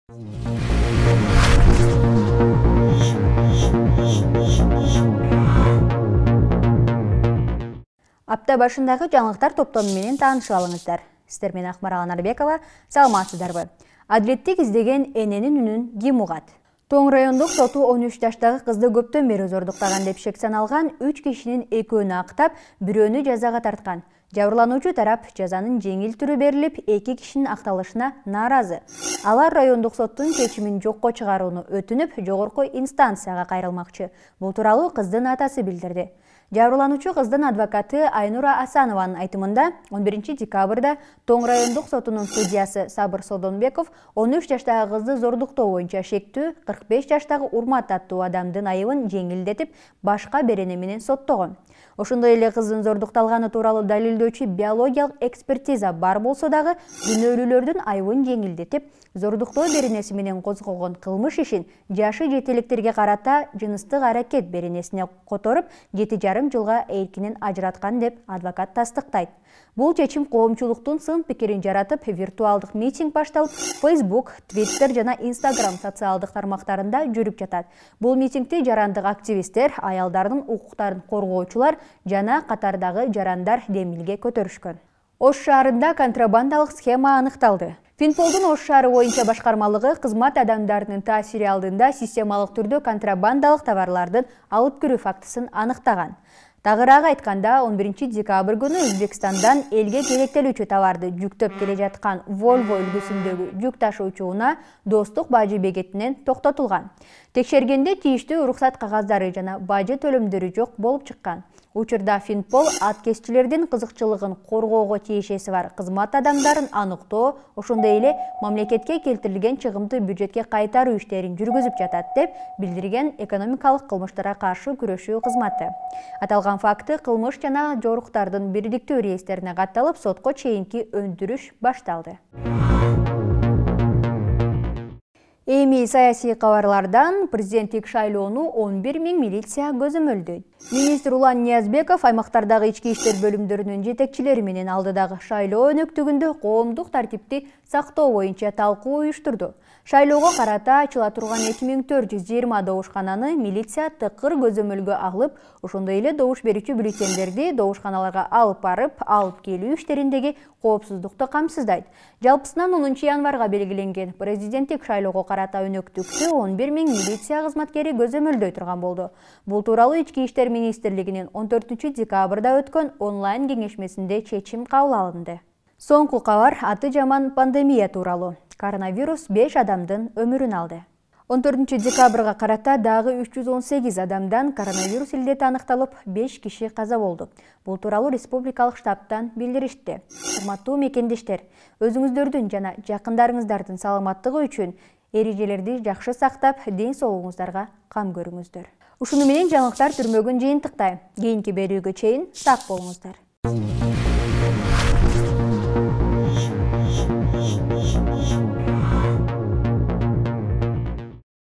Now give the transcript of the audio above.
Апта башындагы жаңылыктар топтому менен таанышып алыңыздар. Сиздер менен Акмарал Анарбекова, саламатсыздарбы? Адилеттик издеген эненин үнүн ким угат? Тоң райондук соту 13 жаштагы кызды көптөн бери зордуктаган деп шек саналган 3 кишинин экөөнү актап, бирөөнү жазага тарткан. Жабырлануучу тарап жазанын жеңил түрү берилип, 2 кишинин акталышына нааразы. Алар райондук соттун чечимин жокко чыгарууну өтүнүп, жогорку инстанцияга кайрылмакчы. Бул тууралуу кыздын атасы билдирди. Жабырлануучу кыздын адвокаты Айнура Асанованын айтымында 11 декабрда Тоң райондук сотунун судьясы Сабыр Содонбеков 13 жаштагы кызды зордуктоо боюнча шектүү 45 жаштагы Урмат аттуу адамдын айыбын жеңилдетип, башка берене менен соттогон. Ошондой эле кыздын зордукталганы тууралуу далилдөөчү биологиялык экспертиза бар болсо дагы күнөөлүүлөрдүн айыбын жеңилдетип, зордуктоо беренеси менен козголгон кылмыш ишин жашы жетеликтерге карата жыныстык аракет беренесине которуп 7,5 жылга эркинен ажыраткан деп адвокат тастыктайт. Бул чечим коомчулуктун сын пикирин жаратып, виртуалдык митинг башталып, Facebook, Twitter жана Instagram социалдык тармактарында жүрүп жатат. Бул митингти жарандык активисттер, аялдардын укуктарын коргоочулар жана катардагы жарандар демилге көтөрүшкөн. Ош шаарында контрабандалык схема аныкталды. Финполдун Ош шаары боюнча башкармалыгы кызмат адамдарынын таасири алдында системалык түрдө контрабандалык товарлардын алып кирүү фактысын аныктаган. Тагыраак айтканда 11 декабрь күнү Өзбекстандан элге керектелүүчү товарды жүктөп келе жаткан Volvo үлгүсүндөгү жүк ташуучуна Достук бажы бекетинен токтотулган. Текшергенде тийиштүү уруксат кагаздары жана бажы төлөмдөрү жок болуп чыккан. Учурда Финпол аткезчилердин кызыкчылыгын коргоого тиешеси бар кызмат адамдарын аныктоо, ошондой эле мамлекетке келтирилген чыгымды бюджетке кайтаруу иштерин жүргүзүп жатат деп билдирген экономикалык кылмыштарга каршы күрөшүү кызматы. Аталган факты кылмыш жана жоруктардын бирдиктүү реестерине катталып, сотко чейинки өндүрүш башталды. Эми саясий кабарлардан президенттик шайлоону 11 000 милиция көзөмөлдөйт. Министр Улан Ниязбеков аймактардагы ички иштер бөлүмдөрүнүн жетекчилери менен алдыдагы шайлоо өнөктүгүндө коомдук тартипти сактоо боюнча талкуу уюштурду. Шайлоого карата ачыла турган 2420 добушкананы милиция тыкыр көзөмөлгө алып, ошондой эле добуш берүүчү бюллетендерди добушканаларга алып барып, алып келүү иштериндеги коопсуздукту камсыздайт. Жалпысынан 10 январга белгиленген президенттик шайлоого карата өнөктүктү 11 000 милиция кызматкери көзөмөлдөй турган болду. Бул тууралуу Ички иштер министрлигинин 14 декабрда өткөн онлайн кеңешмесинде чечим кабыл алынды. Соңку кабар аты жаман пандемия тууралуу. Коронавирус 5 адамдын өмүрүн алды. 14 декабрга карата дагы 318 адамдан коронавирус илдети аныкталып, 5 киши каза болду. Бул тууралуу республикалык штабтан билдиришти. Урматтуу мекендештер, өзүңүздөрдүн жана жакындарыңыздардын саламаттыгы үчүн эрежелерди жакшы сактап, ден соолугуңуздарга кам көрүңүздөр. Ушуну менен жаңылыктар түрмөгүн жыйынтыктайм. Кийинки берүүгө чейин сак болуңуздар.